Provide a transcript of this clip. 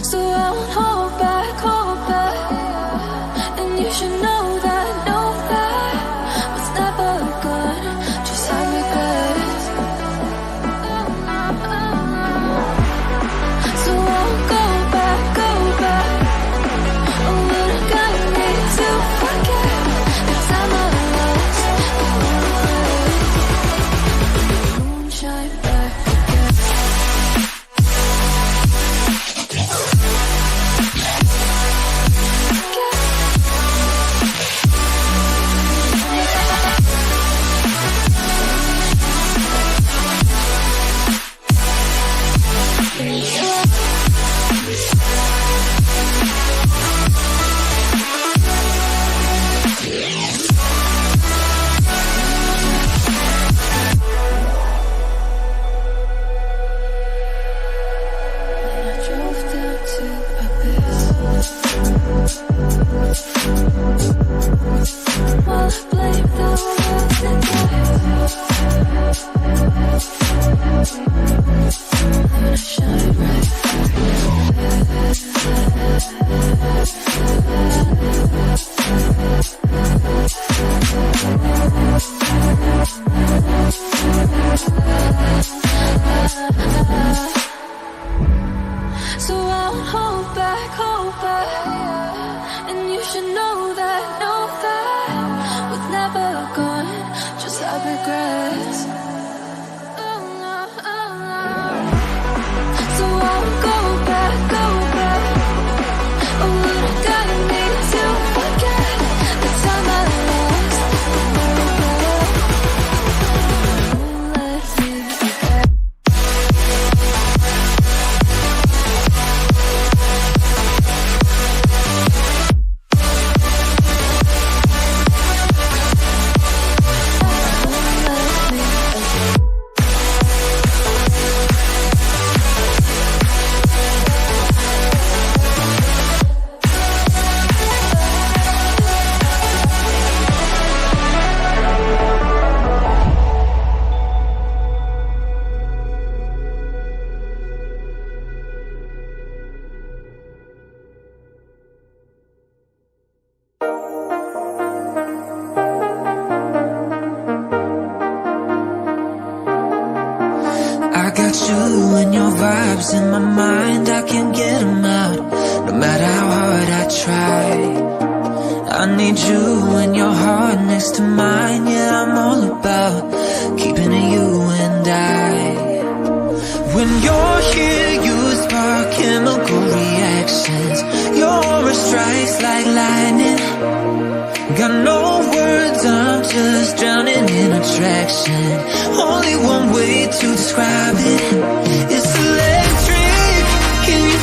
So I won't hold back, and you should know that was never good, just have regrets. So I won't go back, oh, but I got me to forget the time I lost, moonshine back again. So I won't hold back, and you should know that was never good, just have regrets. So I won't go back, oh, but I got me to forget the time I lost. Let me forget. I got you and your vibes in my mind, I can't get them out, no matter how hard I try. I need you and your heart next to mine, yeah, I'm all about keeping it you and I. When you're here, you spark chemical reactions, your aura strikes like lightning. Got no words, I'm just drowning in attraction. Only one way to describe it, it's electric. Can you